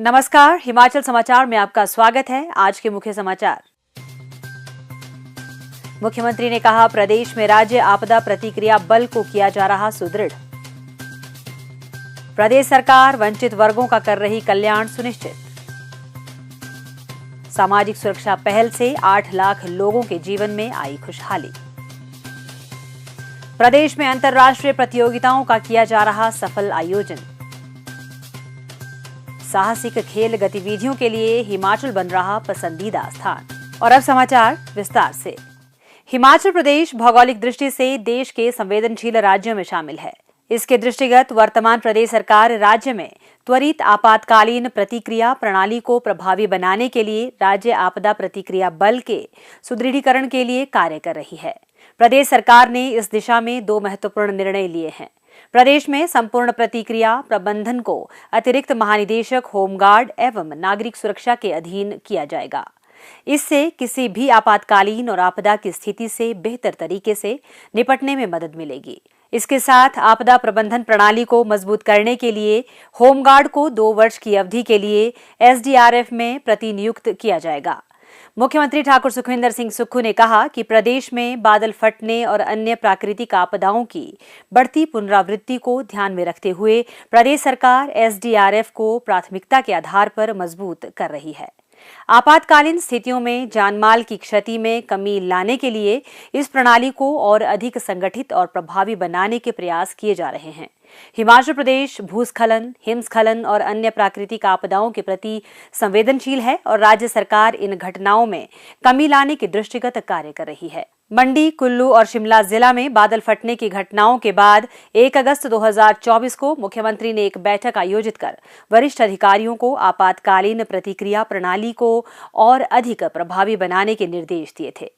नमस्कार, हिमाचल समाचार में आपका स्वागत है। आज के मुख्य समाचार। मुख्यमंत्री ने कहा, प्रदेश में राज्य आपदा प्रतिक्रिया बल को किया जा रहा सुदृढ़। प्रदेश सरकार वंचित वर्गों का कर रही कल्याण सुनिश्चित। सामाजिक सुरक्षा पहल से 8 लाख लोगों के जीवन में आई खुशहाली। प्रदेश में अंतर्राष्ट्रीय प्रतियोगिताओं का किया जा रहा सफल आयोजन। साहसिक खेल गतिविधियों के लिए हिमाचल बन रहा पसंदीदा स्थान। और अब समाचार विस्तार से। हिमाचल प्रदेश भौगोलिक दृष्टि से देश के संवेदनशील राज्यों में शामिल है। इसके दृष्टिगत वर्तमान प्रदेश सरकार राज्य में त्वरित आपातकालीन प्रतिक्रिया प्रणाली को प्रभावी बनाने के लिए राज्य आपदा प्रतिक्रिया बल के सुदृढ़ीकरण के लिए कार्य कर रही है। प्रदेश सरकार ने इस दिशा में 2 महत्वपूर्ण निर्णय लिए हैं। प्रदेश में संपूर्ण प्रतिक्रिया प्रबंधन को अतिरिक्त महानिदेशक होमगार्ड एवं नागरिक सुरक्षा के अधीन किया जाएगा। इससे किसी भी आपातकालीन और आपदा की स्थिति से बेहतर तरीके से निपटने में मदद मिलेगी। इसके साथ आपदा प्रबंधन प्रणाली को मजबूत करने के लिए होमगार्ड को 2 वर्ष की अवधि के लिए SDRF में प्रतिनियुक्त किया जाएगा। मुख्यमंत्री ठाकुर सुखविंदर सिंह सुक्खू ने कहा कि प्रदेश में बादल फटने और अन्य प्राकृतिक आपदाओं की बढ़ती पुनरावृत्ति को ध्यान में रखते हुए प्रदेश सरकार SDRF को प्राथमिकता के आधार पर मजबूत कर रही है। आपातकालीन स्थितियों में जानमाल की क्षति में कमी लाने के लिए इस प्रणाली को और अधिक संगठित और प्रभावी बनाने के प्रयास किए जा रहे हैं। हिमाचल प्रदेश भूस्खलन, हिमस्खलन और अन्य प्राकृतिक आपदाओं के प्रति संवेदनशील है और राज्य सरकार इन घटनाओं में कमी लाने के दृष्टिगत कार्य कर रही है। मंडी, कुल्लू और शिमला जिला में बादल फटने की घटनाओं के बाद 1 अगस्त 2024 को मुख्यमंत्री ने एक बैठक आयोजित कर वरिष्ठ अधिकारियों को आपातकालीन प्रतिक्रिया प्रणाली को और अधिक प्रभावी बनाने के निर्देश दिए थे।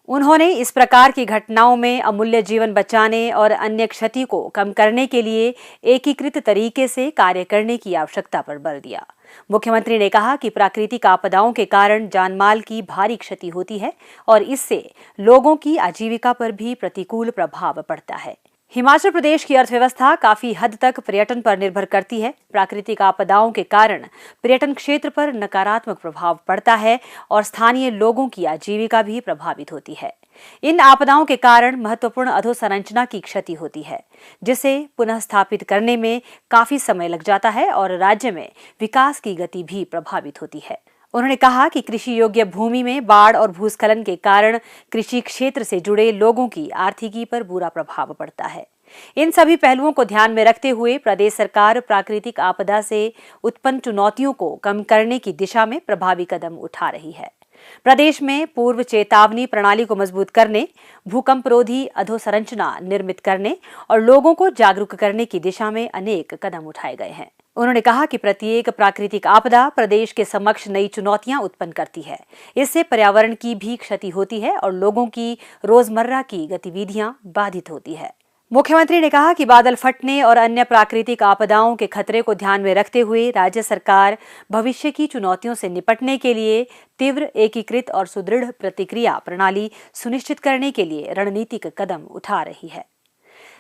उन्होंने इस प्रकार की घटनाओं में अमूल्य जीवन बचाने और अन्य क्षति को कम करने के लिए एकीकृत तरीके से कार्य करने की आवश्यकता पर बल दिया। मुख्यमंत्री ने कहा कि प्राकृतिक आपदाओं के कारण जानमाल की भारी क्षति होती है और इससे लोगों की आजीविका पर भी प्रतिकूल प्रभाव पड़ता है। हिमाचल प्रदेश की अर्थव्यवस्था काफी हद तक पर्यटन पर निर्भर करती है। प्राकृतिक आपदाओं के कारण पर्यटन क्षेत्र पर नकारात्मक प्रभाव पड़ता है और स्थानीय लोगों की आजीविका भी प्रभावित होती है। इन आपदाओं के कारण महत्वपूर्ण अधोसंरचना की क्षति होती है, जिसे पुनः स्थापित करने में काफी समय लग जाता है और राज्य में विकास की गति भी प्रभावित होती है। उन्होंने कहा कि कृषि योग्य भूमि में बाढ़ और भूस्खलन के कारण कृषि क्षेत्र से जुड़े लोगों की आर्थिकी पर बुरा प्रभाव पड़ता है। इन सभी पहलुओं को ध्यान में रखते हुए प्रदेश सरकार प्राकृतिक आपदा से उत्पन्न चुनौतियों को कम करने की दिशा में प्रभावी कदम उठा रही है। प्रदेश में पूर्व चेतावनी प्रणाली को मजबूत करने, भूकंपरोधी अधोसंरचना निर्मित करने और लोगों को जागरूक करने की दिशा में अनेक कदम उठाए गए हैं। उन्होंने कहा कि प्रत्येक प्राकृतिक आपदा प्रदेश के समक्ष नई चुनौतियां उत्पन्न करती है। इससे पर्यावरण की भी क्षति होती है और लोगों की रोजमर्रा की गतिविधियां बाधित होती है। मुख्यमंत्री ने कहा कि बादल फटने और अन्य प्राकृतिक आपदाओं के खतरे को ध्यान में रखते हुए राज्य सरकार भविष्य की चुनौतियों से निपटने के लिए तीव्र, एकीकृत और सुदृढ़ प्रतिक्रिया प्रणाली सुनिश्चित करने के लिए रणनीतिक कदम उठा रही है।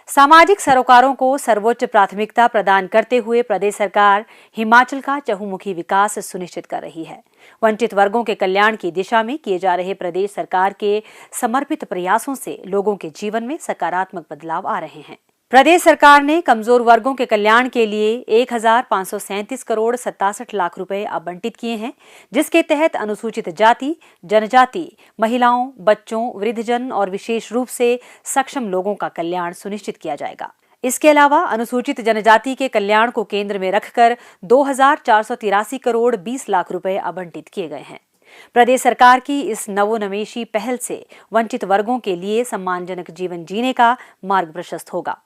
सामाजिक सरोकारों को सर्वोच्च प्राथमिकता प्रदान करते हुए प्रदेश सरकार हिमाचल का चहुमुखी विकास सुनिश्चित कर रही है। वंचित वर्गों के कल्याण की दिशा में किए जा रहे प्रदेश सरकार के समर्पित प्रयासों से लोगों के जीवन में सकारात्मक बदलाव आ रहे हैं। प्रदेश सरकार ने कमजोर वर्गों के कल्याण के लिए 1537 करोड़ 67 लाख रुपए आवंटित किए हैं, जिसके तहत अनुसूचित जाति, जनजाति, महिलाओं, बच्चों, वृद्धजन और विशेष रूप से सक्षम लोगों का कल्याण सुनिश्चित किया जाएगा। इसके अलावा अनुसूचित जनजाति के कल्याण को केंद्र में रखकर 2483 करोड़ 20 लाख रुपए आवंटित किए गए हैं। प्रदेश सरकार की इस नवोन्मेषी पहल से वंचित वर्गों के लिए सम्मानजनक जीवन जीने का मार्ग प्रशस्त होगा।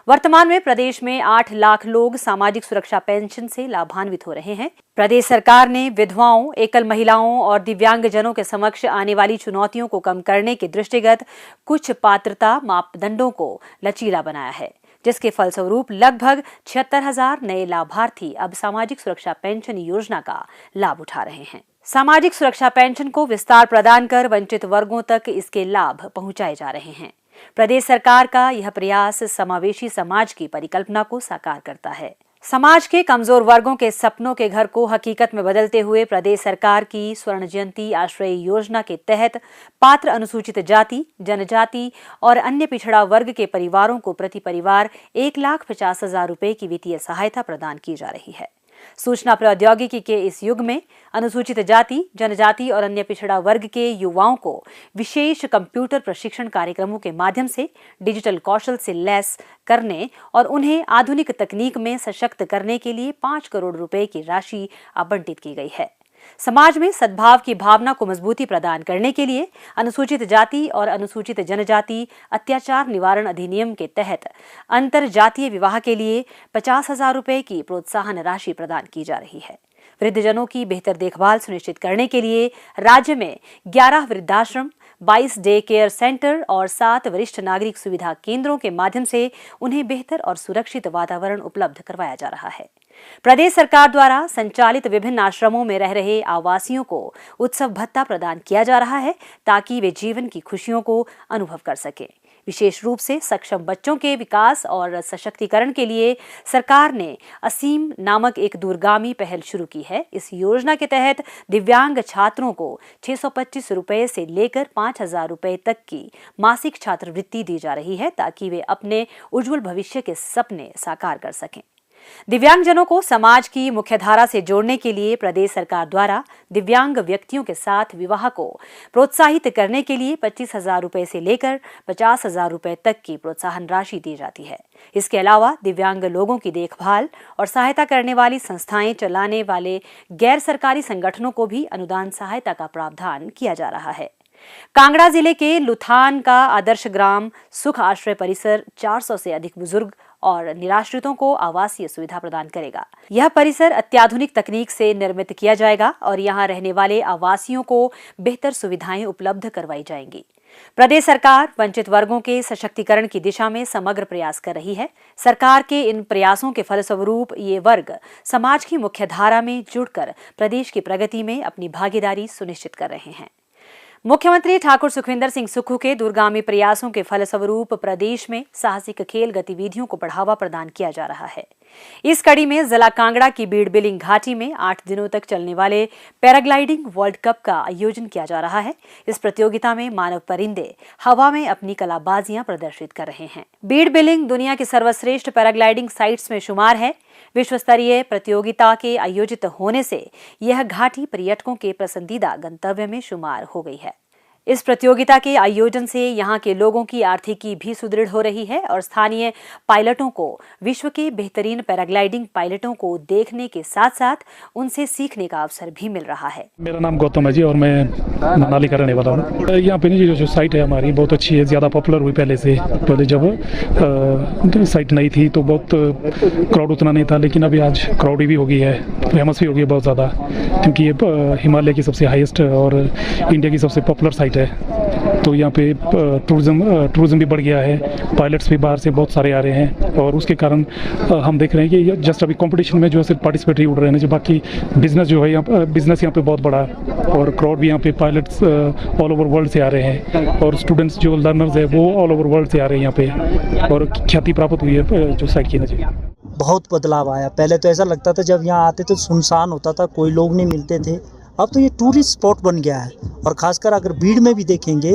वर्तमान में प्रदेश में 8 लाख लोग सामाजिक सुरक्षा पेंशन से लाभान्वित हो रहे हैं। प्रदेश सरकार ने विधवाओं, एकल महिलाओं और दिव्यांगजनों के समक्ष आने वाली चुनौतियों को कम करने के दृष्टिगत कुछ पात्रता मापदंडों को लचीला बनाया है, जिसके फलस्वरूप लगभग 76,000 नए लाभार्थी अब सामाजिक सुरक्षा पेंशन योजना का लाभ उठा रहे हैं। सामाजिक सुरक्षा पेंशन को विस्तार प्रदान कर वंचित वर्गों तक इसके लाभ पहुंचाए जा रहे हैं। प्रदेश सरकार का यह प्रयास समावेशी समाज की परिकल्पना को साकार करता है। समाज के कमजोर वर्गों के सपनों के घर को हकीकत में बदलते हुए प्रदेश सरकार की स्वर्ण जयंती आश्रय योजना के तहत पात्र अनुसूचित जाति, जनजाति और अन्य पिछड़ा वर्ग के परिवारों को प्रति परिवार 1,50,000 रुपए की वित्तीय सहायता प्रदान की जा रही है। सूचना प्रौद्योगिकी के इस युग में अनुसूचित जाति, जनजाति और अन्य पिछड़ा वर्ग के युवाओं को विशेष कंप्यूटर प्रशिक्षण कार्यक्रमों के माध्यम से डिजिटल कौशल से लैस करने और उन्हें आधुनिक तकनीक में सशक्त करने के लिए 5 करोड़ रुपए की राशि आवंटित की गई है। समाज में सद्भाव की भावना को मजबूती प्रदान करने के लिए अनुसूचित जाति और अनुसूचित जनजाति अत्याचार निवारण अधिनियम के तहत अंतर जातीय विवाह के लिए 50,000 रुपए की प्रोत्साहन राशि प्रदान की जा रही है। वृद्धजनों की बेहतर देखभाल सुनिश्चित करने के लिए राज्य में 11 वृद्धाश्रम, 22 डे केयर सेंटर और 7 वरिष्ठ नागरिक सुविधा केंद्रों के माध्यम से उन्हें बेहतर और सुरक्षित वातावरण उपलब्ध करवाया जा रहा है। प्रदेश सरकार द्वारा संचालित विभिन्न आश्रमों में रह रहे आवासियों को उत्सव भत्ता प्रदान किया जा रहा है ताकि वे जीवन की खुशियों को अनुभव कर सकें। विशेष रूप से सक्षम बच्चों के विकास और सशक्तिकरण के लिए सरकार ने असीम नामक एक दूरगामी पहल शुरू की है। इस योजना के तहत दिव्यांग छात्रों को 625 रुपए से लेकर 5,000 रुपए तक की मासिक छात्रवृत्ति दी जा रही है ताकि वे अपने उज्जवल भविष्य के सपने साकार कर सकें। दिव्यांगजनों को समाज की मुख्यधारा से जोड़ने के लिए प्रदेश सरकार द्वारा दिव्यांग व्यक्तियों के साथ विवाह को प्रोत्साहित करने के लिए 25,000 रुपए से लेकर 50,000 रुपए तक की प्रोत्साहन राशि दी जाती है। इसके अलावा दिव्यांग लोगों की देखभाल और सहायता करने वाली संस्थाएं चलाने वाले गैर सरकारी संगठनों को भी अनुदान सहायता का प्रावधान किया जा रहा है। कांगड़ा जिले के लुथान का आदर्श ग्राम सुख आश्रय परिसर 400 से अधिक बुजुर्ग और निराश्रितों को आवासीय सुविधा प्रदान करेगा। यह परिसर अत्याधुनिक तकनीक से निर्मित किया जाएगा और यहां रहने वाले आवासियों को बेहतर सुविधाएं उपलब्ध करवाई जाएंगी। प्रदेश सरकार वंचित वर्गों के सशक्तिकरण की दिशा में समग्र प्रयास कर रही है। सरकार के इन प्रयासों के फलस्वरूप ये वर्ग समाज की मुख्यधारा में जुड़कर प्रदेश की प्रगति में अपनी भागीदारी सुनिश्चित कर रहे हैं। मुख्यमंत्री ठाकुर सुखविंदर सिंह सुक्खू के दूरगामी प्रयासों के फलस्वरूप प्रदेश में साहसिक खेल गतिविधियों को बढ़ावा प्रदान किया जा रहा है। इस कड़ी में जिला कांगड़ा की बीड़ बिलिंग घाटी में 8 दिनों तक चलने वाले पैराग्लाइडिंग वर्ल्ड कप का आयोजन किया जा रहा है। इस प्रतियोगिता में मानव परिंदे हवा में अपनी कलाबाजियां प्रदर्शित कर रहे हैं। बीड़ बिलिंग दुनिया की सर्वश्रेष्ठ पैराग्लाइडिंग साइट्स में शुमार है। विश्व स्तरीय प्रतियोगिता के आयोजित होने से यह घाटी पर्यटकों के पसंदीदा गंतव्य में शुमार हो गई है। इस प्रतियोगिता के आयोजन से यहां के लोगों की आर्थिकी भी सुदृढ़ हो रही है और स्थानीय पायलटों को विश्व के बेहतरीन पैराग्लाइडिंग पायलटों को देखने के साथ साथ उनसे सीखने का अवसर भी मिल रहा है। मेरा नाम गौतम है जी और मैं मनाली का रहने वाला हूँ। यहाँ पे जो साइट है हमारी बहुत अच्छी है, ज़्यादा पॉपुलर हुई पहले से। पहले जब साइट नहीं थी तो बहुत क्राउड उतना नहीं था, लेकिन अभी आज क्राउड भी हो गई है, फेमस भी हो गई है बहुत ज़्यादा, क्योंकि ये हिमालय की सबसे हाईएस्ट और इंडिया की सबसे पॉपुलर साइट है। तो यहाँ पे टूरिज्म भी बढ़ गया है, पायलट्स भी बाहर से बहुत सारे आ रहे हैं और उसके कारण हम देख रहे हैं कि जस्ट अभी कंपटीशन में जो है सिर्फ पार्टिसिपेटरी उड़ रहे हैं, जो बाकी बिजनेस जो है बिजनेस यहाँ पे बहुत बड़ा और क्राउड भी यहाँ पे पायलट्स ऑल ओवर वर्ल्ड से आ रहे हैं और स्टूडेंट्स जो लर्नर्स है वो ऑल ओवर वर्ल्ड से आ रहे हैं यहाँ पे और ख्याति प्राप्त हुई है जो साइट की नजर। बहुत बदलाव आया। पहले तो ऐसा लगता था जब यहाँ आते तो सुनसान होता था, कोई लोग नहीं मिलते थे। अब तो ये टूरिस्ट स्पॉट बन गया है और खासकर अगर भीड़ में भी देखेंगे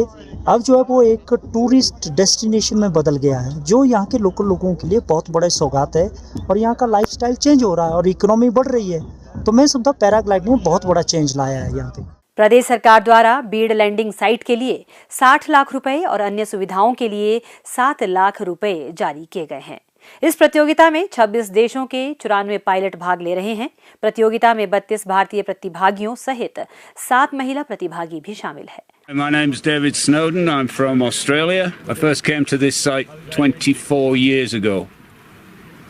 अब जो है वो एक टूरिस्ट डेस्टिनेशन में बदल गया है, जो यहाँ के लोकल लोगों के लिए बहुत बड़ा सौगात है और यहाँ का लाइफस्टाइल चेंज हो रहा है और इकोनॉमी बढ़ रही है। तो मैं समझता हूँ पैराग्लाइडिंग में बहुत बड़ा चेंज लाया है यहाँ पे। प्रदेश सरकार द्वारा बीड़ लैंडिंग साइट के लिए 60 लाख रुपए और अन्य सुविधाओं के लिए 7 लाख रुपए जारी किए गए हैं। इस प्रतियोगिता में 26 देशों के 94 पायलट भाग ले रहे हैं। प्रतियोगिता में 32 भारतीय प्रतिभागियों सहित 7 महिला प्रतिभागी भी शामिल है। My name's David Snowden. I'm from Australia. I first came to this site 24 years ago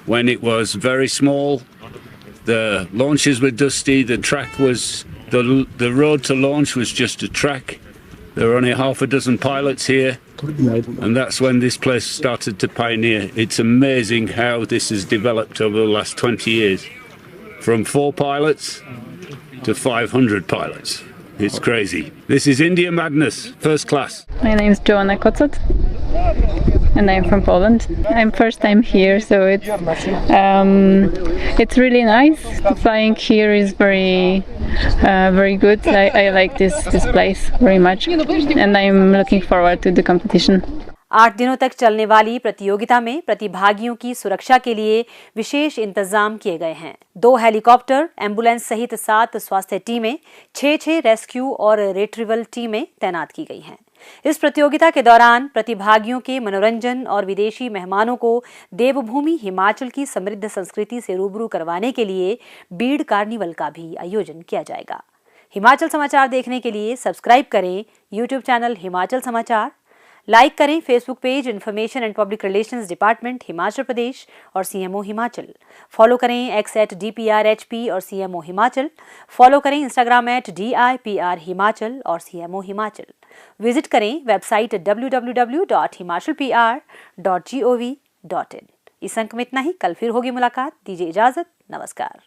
when it was very small. The launches were dusty. The track was the road to launch was just a track. There were only half a dozen pilots here. And that's when this place started to pioneer. It's amazing how this has developed over the last 20 years. From 4 pilots to 500 pilots. It's crazy. This is India Madness, first class. My name is Joanna Kotsat. and I'm from Poland. I'm first time here, so it's really nice. The flying here is very good. I like this place very much, and I'm looking forward to the competition. 8 दिनों तक चलने वाली प्रतियोगिता में प्रतिभागियों की सुरक्षा के लिए विशेष इंतजाम किए गए हैं। 2 हेलीकॉप्टर, एम्बुलेंस सहित 7 स्वास्थ्य टीमें, 6 रेस्क्यू और रिट्रीवल टीमें तैनात की गई हैं। इस प्रतियोगिता के दौरान प्रतिभागियों के मनोरंजन और विदेशी मेहमानों को देवभूमि हिमाचल की समृद्ध संस्कृति से रूबरू करवाने के लिए बीड़ कार्निवल का भी आयोजन किया जाएगा। हिमाचल समाचार देखने के लिए सब्सक्राइब करें YouTube channel Himachal Samachar, like करें Facebook page information and public relations department Himachal Pradesh और सीएमओ हिमाचल, फॉलो करें x@DPRHP और सीएमओ हिमाचल, फॉलो करें इंस्टाग्राम @DIPR हिमाचल और सीएमओ हिमाचल, विजिट करें वेबसाइट www.himachalpr.gov.in। इस अंक में इतना ही, कल फिर होगी मुलाकात, दीजिए इजाजत, नमस्कार।